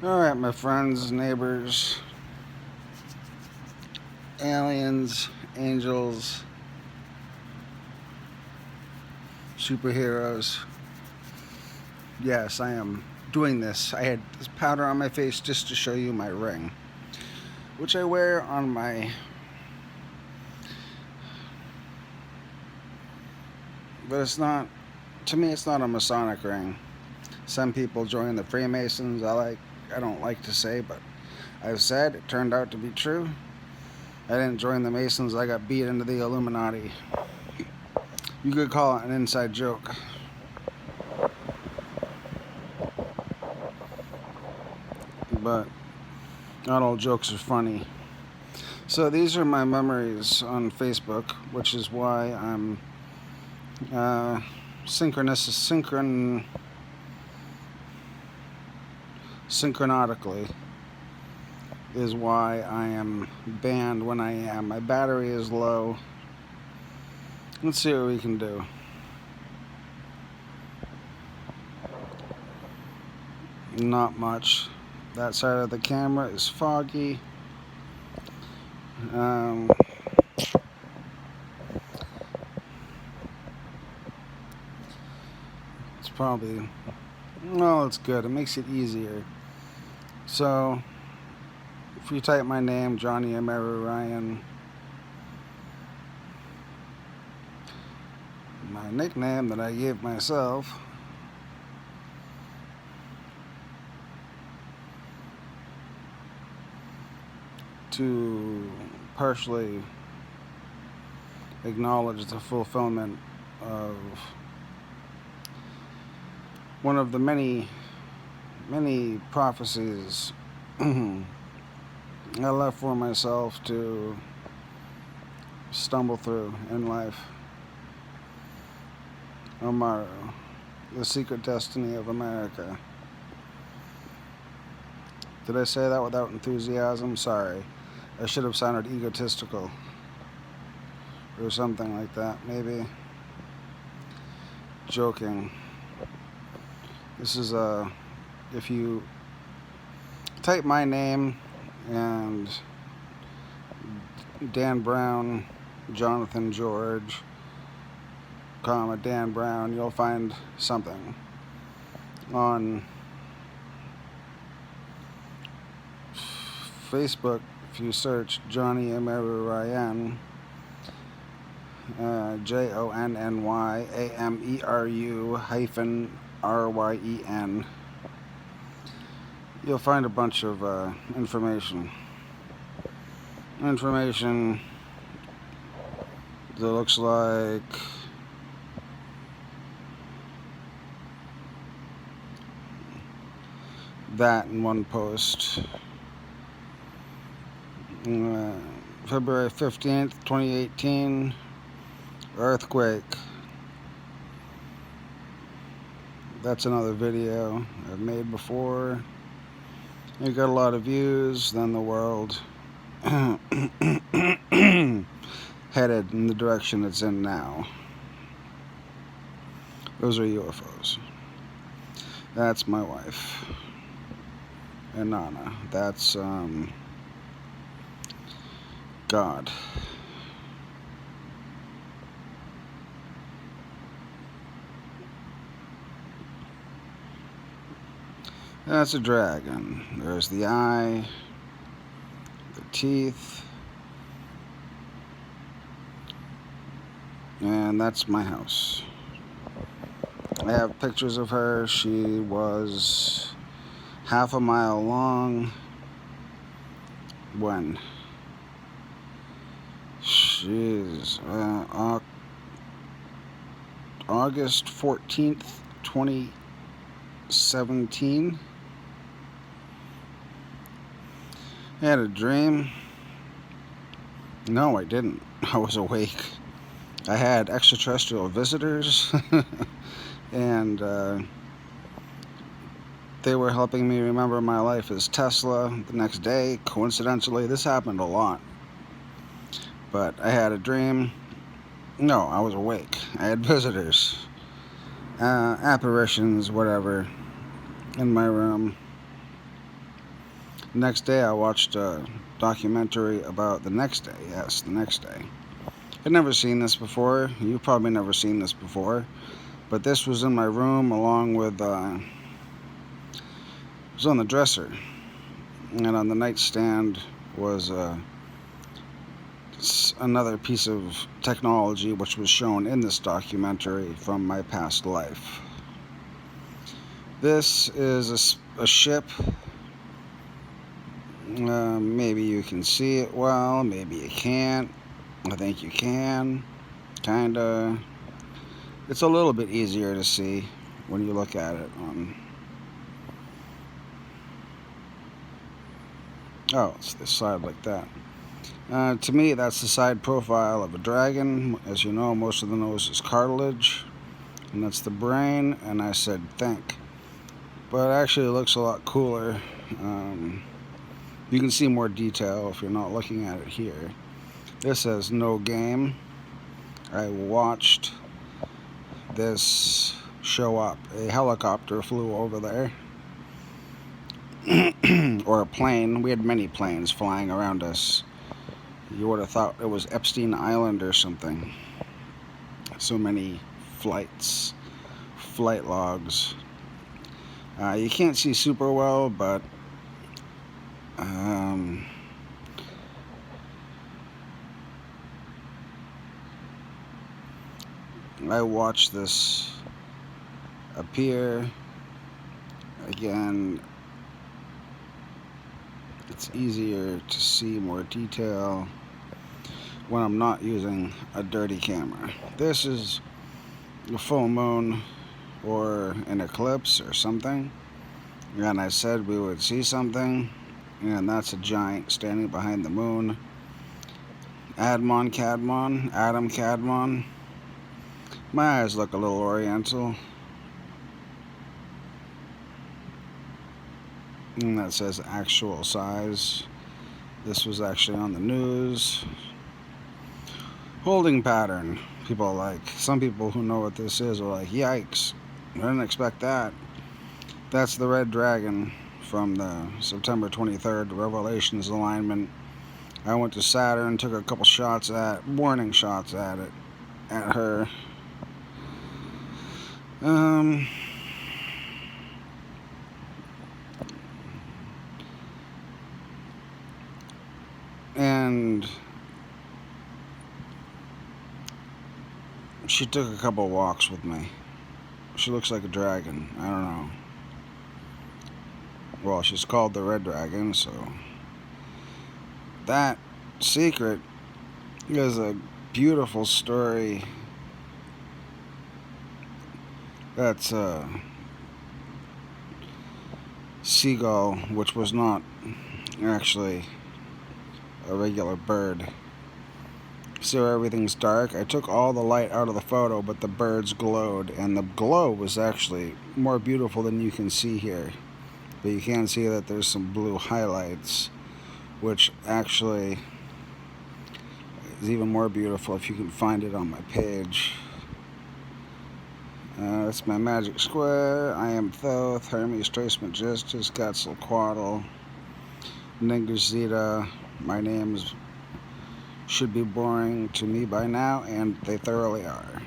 Alright, my friends, neighbors, aliens, angels, superheroes. Yes, I am doing this. I had this powder on my face just to show you my ring, which I wear on my... But it's not, to me, it's not a Masonic ring. Some people join the Freemasons. I don't like to say, but I've said it turned out to be true. I didn't join the Masons. I got beat into the Illuminati. You could call it an inside joke. But not all jokes are funny. So these are my memories on Facebook, which is why I'm synchronotically is why I am banned when I am. My battery is low. Let's see what we can do. Not much. That side of the camera is foggy. It's probably... Well, it's good. It makes it easier. So, if you type my name, Johnny Emery Ryan, my nickname that I gave myself, to partially acknowledge the fulfillment of one of the many prophecies I left for myself to stumble through in life. Omaro, the secret destiny of America. Did I say that without enthusiasm? Sorry. I should have sounded egotistical. Or something like that, maybe. Joking. This is if you type my name and Dan Brown, Jonathan George, comma Dan Brown, you'll find something. On Facebook, if you search Johnny Emery Ryan, JONNYAMERU-RYEN, you'll find a bunch of information that looks like that in one post. February 15th, 2018, earthquake. That's another video I've made before. It got a lot of views. Then the world headed in the direction it's in now. Those are UFOs. That's my wife, Inanna. That's God. That's a dragon. There's the eye, the teeth, and that's my house. I have pictures of her. She was half a mile long when she's August 14th, 2017. I had a dream. No, I didn't. I was awake. I had extraterrestrial visitors and they were helping me remember my life as Tesla the next day. Coincidentally, this happened a lot. But I had a dream. No, I was awake. I had visitors, apparitions, whatever, in my room. Next day, I watched a documentary about the next day. Yes, the next day. I'd never seen this before. You've probably never seen this before. But this was in my room along with, it was on the dresser. And on the nightstand was another piece of technology which was shown in this documentary from my past life. This is a ship. Maybe you can see it well, maybe you can't. I think you can. Kinda. It's a little bit easier to see when you look at it on. Oh, it's this side like that. To me, that's the side profile of a dragon. As you know, most of the nose is cartilage, and that's the brain. And I said think, but actually, it looks a lot cooler. You can see more detail if you're not looking at it here. This says no game. I watched this show up. A helicopter flew over there. Or a plane. We had many planes flying around us. You would have thought it was Epstein Island or something. So many flights, flight logs. You can't see super well, but I watched this appear. Again, it's easier to see more detail when I'm not using a dirty camera. This is a full moon or an eclipse or something. And I said we would see something, and that's a giant standing behind the moon. Adam Cadmon. My eyes look a little oriental. And that says actual size. This was actually on the news. Holding pattern. People are like, some people who know what this is are like, yikes, I didn't expect that. That's the red dragon from the September 23rd Revelations alignment. I went to Saturn, took a couple shots warning shots at it, at her. And she took a couple walks with me. She looks like a dragon. I don't know. Well, she's called the Red Dragon, so that secret is a beautiful story. That's a seagull, which was not actually a regular bird. So everything's dark. I took all the light out of the photo, but the birds glowed, and the glow was actually more beautiful than you can see here. But you can see that there's some blue highlights, which actually is even more beautiful if you can find it on my page. That's my magic square. I am Thoth, Hermes Trismegistus, Quetzalcoatl, Ningazita. My names should be boring to me by now, and they thoroughly are.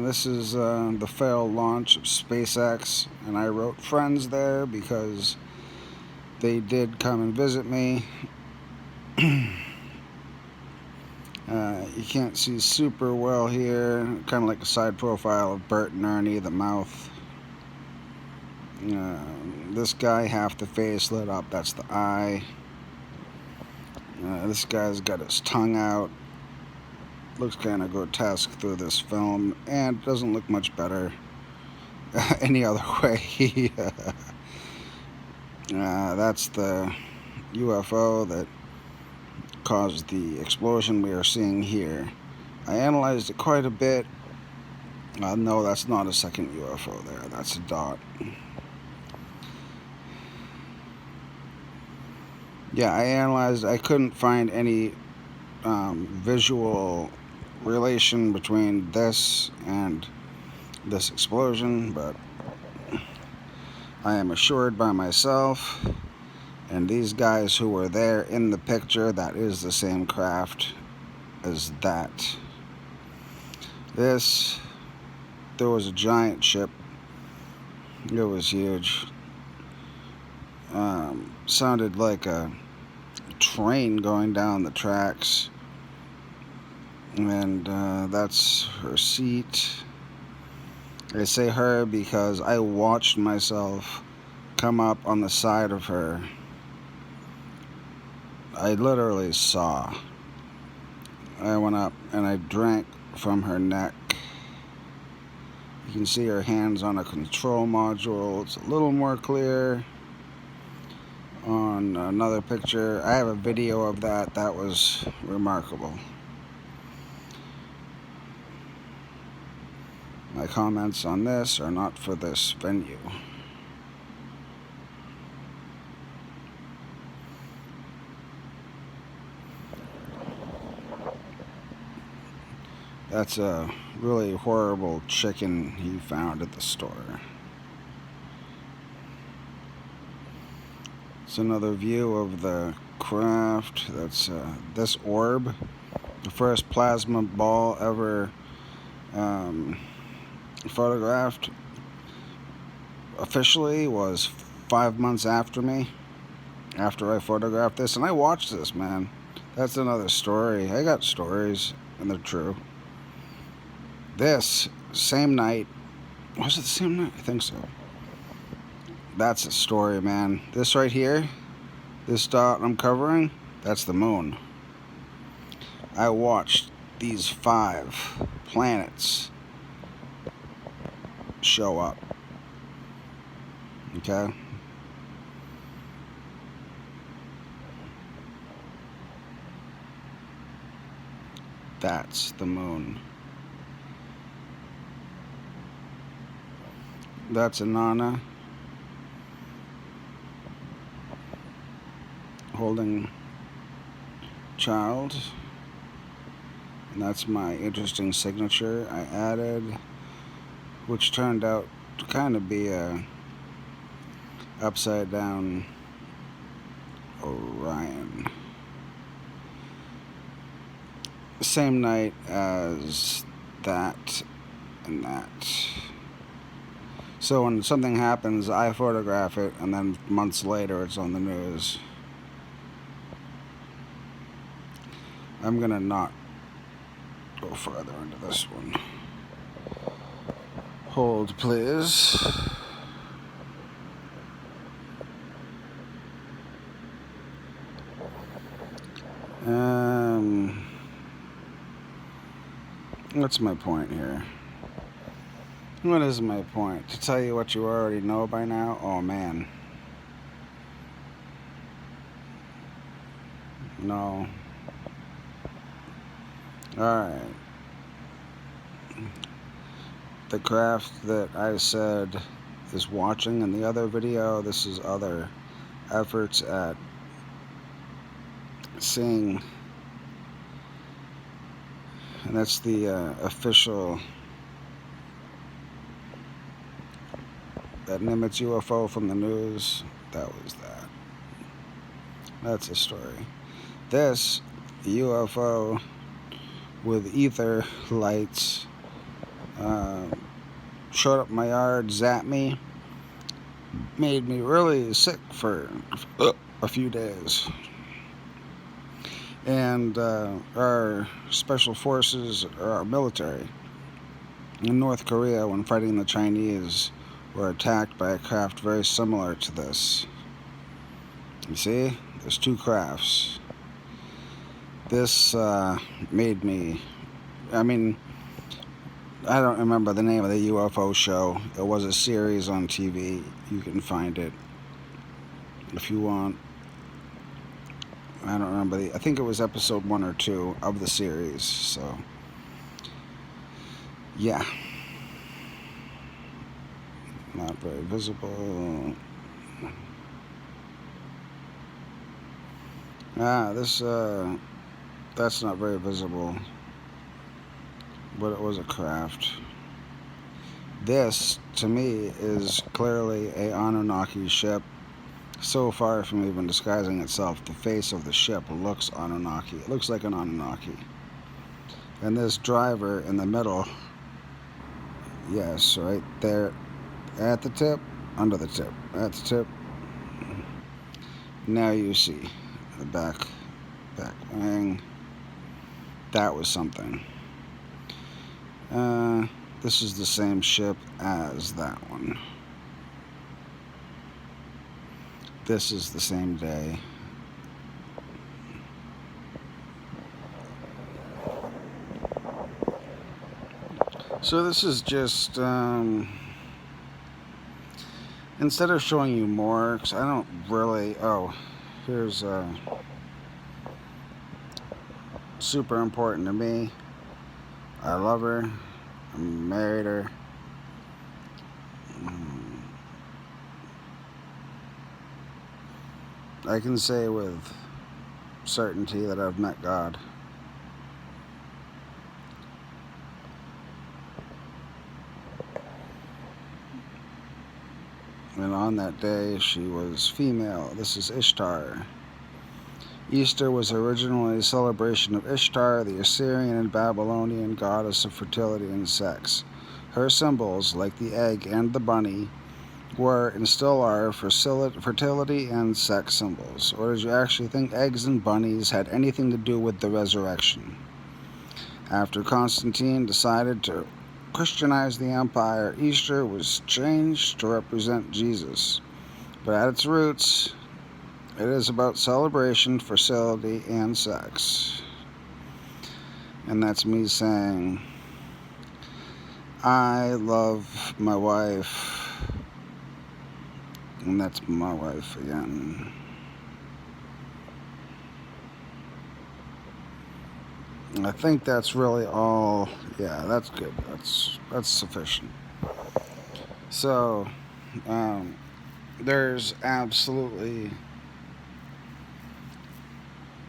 This is the failed launch of SpaceX, and I wrote friends there because they did come and visit me. You can't see super well here, kind of like a side profile of Bert and Ernie, the mouth. This guy, half the face lit up, that's the eye. This guy's got his tongue out. Looks kind of grotesque through this film, and doesn't look much better any other way. That's the UFO that caused the explosion we are seeing here. I analyzed it quite a bit. No, that's not a second UFO there. That's a dot. Yeah, I analyzed. I couldn't find any visual relation between this and this explosion, but I am assured by myself And these guys who were there in the picture, that is the same craft as that. This, there was a giant ship. It was huge. Sounded like a train going down the tracks. And that's her seat. I say her because I watched myself come up on the side of her. I literally saw. I went up and I drank from her neck. You can see her hands on a control module. It's a little more clear on another picture. I have a video of that. That was remarkable. My comments on this are not for this venue. That's a really horrible chicken he found at the store. It's another view of the craft. That's this orb, the first plasma ball ever photographed officially was 5 months after me, after I photographed this. And I watched this, man. That's another story. I got stories, and they're true. This same night, was it the same night? I think so. That's a story, man. This right here, this dot I'm covering, that's the moon. I watched these 5 planets show up. Okay? That's the moon. That's a Nana holding child. And that's my interesting signature I added, which turned out to kind of be a upside down Orion. Same night as that and that. So when something happens, I photograph it, and then months later it's on the news. I'm gonna not go further into this one. Hold, please. What's my point here? What is my point? To tell you what you already know by now? Oh, man. No. Alright. The craft that I said is watching in the other video, this is other efforts at seeing. And that's the official that Nimitz UFO from the news. That was that. That's a story. This UFO with ether lights showed up in my yard, zapped me, made me really sick for a few days. And our special forces, or our military, in North Korea, when fighting the Chinese, were attacked by a craft very similar to this. You see? There's 2 crafts. This made me... I mean, I don't remember the name of the UFO show. It was a series on TV. You can find it if you want. I don't remember I think it was episode 1 or 2 of the series, so yeah. Not very visible. This that's not very visible, but it was a craft. This, to me, is clearly a Anunnaki ship. So far from even disguising itself, the face of the ship looks Anunnaki. It looks like an Anunnaki. And this driver in the middle, yes, right there at the tip, under the tip, at the tip. Now you see the back wing. That was something. This is the same ship as that one. This is the same day. So this is just, instead of showing you more, because I don't really, here's super important to me. I love her. I married her. I can say with certainty that I've met God. And on that day, she was female. This is Ishtar. Easter was originally a celebration of Ishtar, the Assyrian and Babylonian goddess of fertility and sex. Her symbols, like the egg and the bunny, were and still are fertility and sex symbols. Or did you actually think eggs and bunnies had anything to do with the resurrection? After Constantine decided to Christianize the empire, Easter was changed to represent Jesus. But at its roots, it is about celebration, fertility, and sex. And that's me saying, I love my wife. And that's my wife again. I think that's really all. Yeah, that's good. That's sufficient. So, there's absolutely.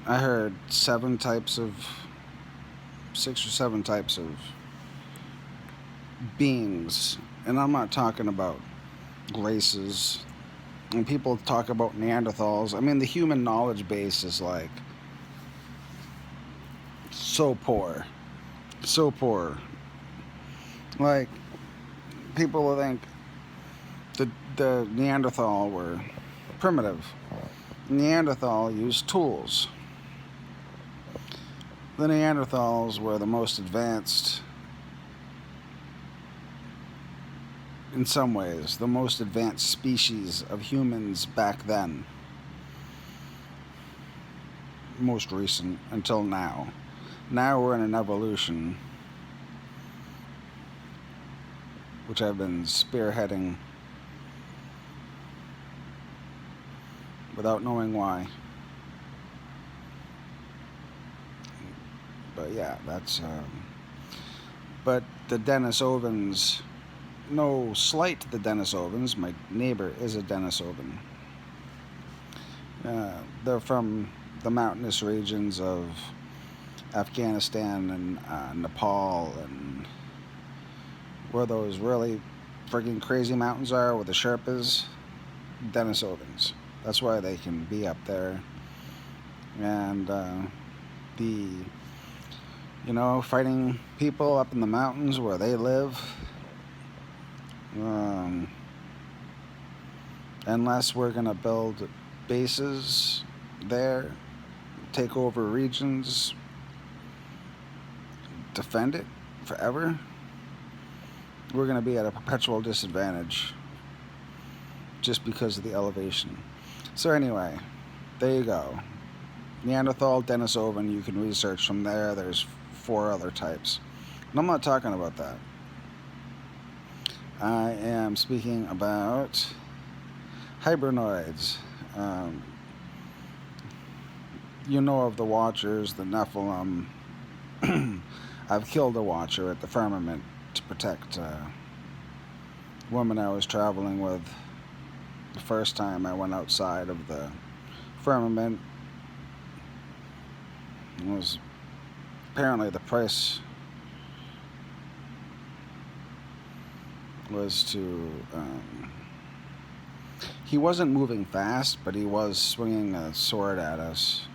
I heard 6 or 7 types of beings, and I'm not talking about races. And people talk about Neanderthals. I mean, the human knowledge base is like so poor. So poor. Like, people will think the Neanderthal were primitive. Neanderthal used tools. The Neanderthals were the most advanced, in some ways, the most advanced species of humans back then. Most recent, until now. Now we're in an evolution, which I've been spearheading without knowing why. But yeah, that's. But the Denisovans, no slight to the Denisovans, my neighbor is a Denisovan. They're from the mountainous regions of Afghanistan and Nepal, and where those really friggin' crazy mountains are with the Sherpas, Denisovans. That's why they can be up there. And fighting people up in the mountains where they live. Unless we're going to build bases there, take over regions, defend it forever, we're going to be at a perpetual disadvantage just because of the elevation. So anyway, there you go. Neanderthal, Denisovan, you can research from there. There's 4 other types. And I'm not talking about that. I am speaking about hybrinoids. You know of the Watchers, the Nephilim. I've killed a Watcher at the firmament to protect a woman I was traveling with. The first time I went outside of the firmament, it was apparently the price was to He wasn't moving fast, but he was swinging a sword at us,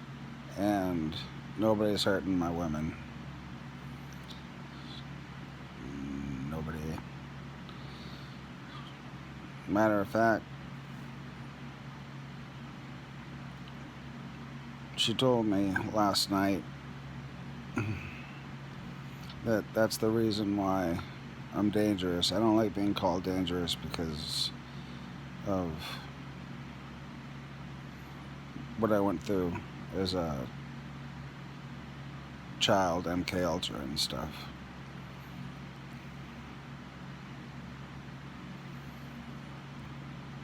and nobody's hurting my women. Nobody. Matter of fact, she told me last night that that's the reason why I'm dangerous. I don't like being called dangerous because of what I went through as a child, MK Ultra and stuff.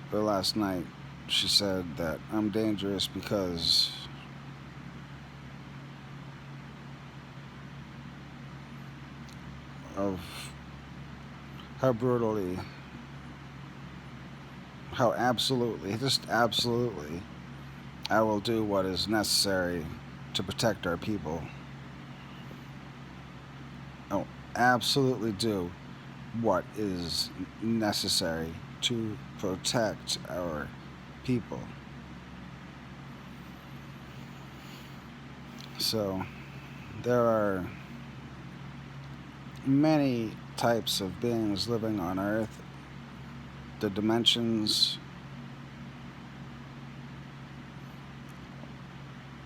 But last night she said that I'm dangerous because of how brutally, how absolutely, just absolutely, I will do what is necessary to protect our people. I'll absolutely do what is necessary to protect our people. So, there are many types of beings living on Earth. The dimensions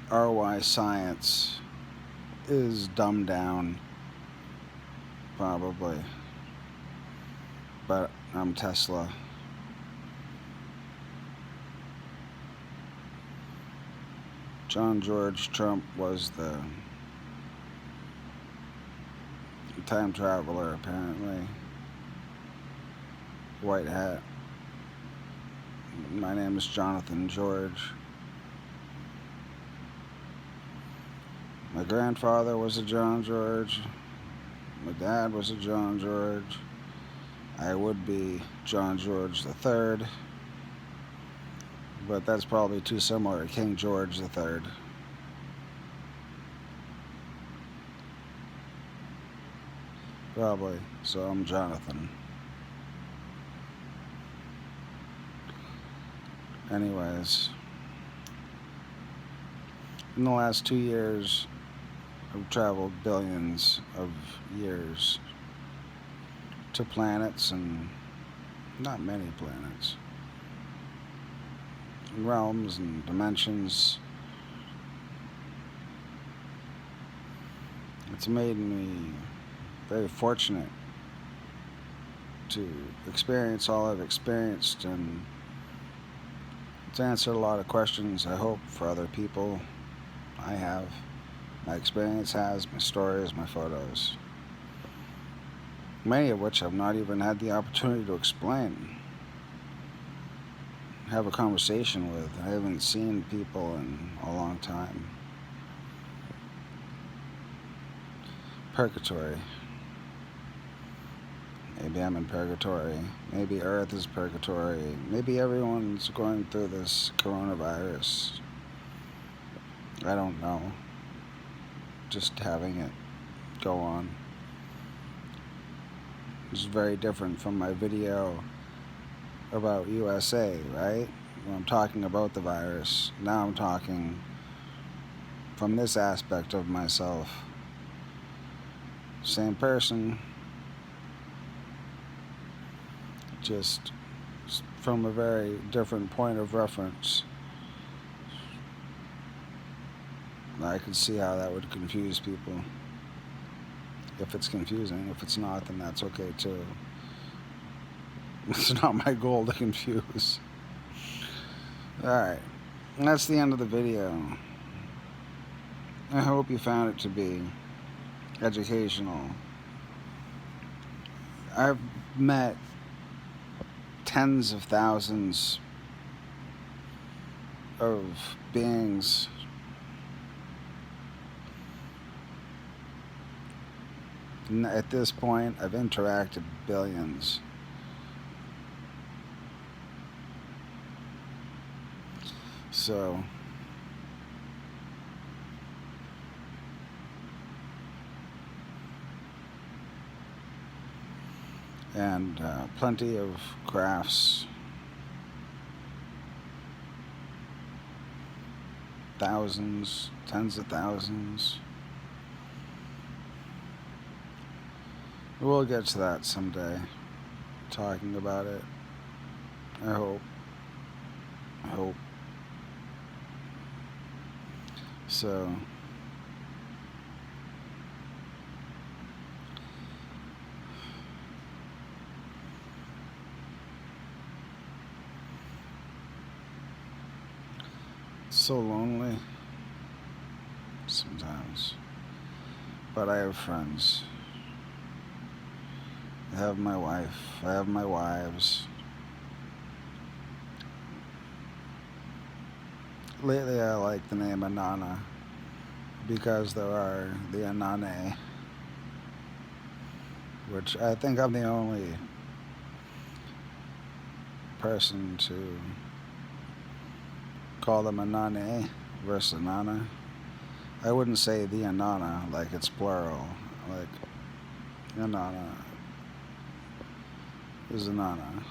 are why science is dumbed down, probably. But I'm Tesla. John George Trump was the time traveler, apparently. White hat. My name is Jonathan George. My grandfather was a John George. My dad was a John George. I would be John George III. But that's probably too similar to King George III. Probably. So I'm Jonathan. Anyways, in the last 2 years, I've traveled billions of years to planets, and not many planets, realms and dimensions. It's made me very fortunate to experience all I've experienced and to answer a lot of questions, I hope, for other people. I have. My experience has, my stories, my photos. Many of which I've not even had the opportunity to explain. Have a conversation with. I haven't seen people in a long time. Purgatory. Maybe I'm in purgatory. Maybe Earth is purgatory. Maybe everyone's going through this coronavirus. I don't know. Just having it go on. It's very different from my video about USA, right? When I'm talking about the virus. Now I'm talking from this aspect of myself. Same person, just from a very different point of reference. I can see how that would confuse people. If it's confusing. If it's not, then that's okay too. It's not my goal to confuse. Alright, that's the end of the video. I hope you found it to be educational. I've met tens of thousands of beings at this point. I've interacted billions. So and plenty of crafts thousands, tens of thousands. We'll get to that someday, talking about it. I hope. I hope. So, so lonely sometimes. But I have friends. I have my wife. I have my wives. Lately, I like the name Anana because there are the Anane, which I think I'm the only person to call them Anane versus Anana. I wouldn't say the Anana like it's plural. Like Anana is Anana.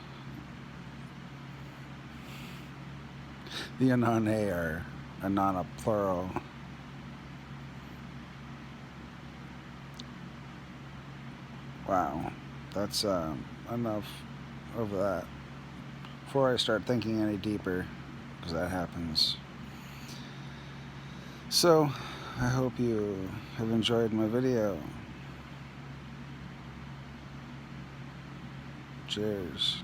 The Anane are Anana plural. Wow, that's enough of that. Before I start thinking any deeper, because that happens. So, I hope you have enjoyed my video. Cheers.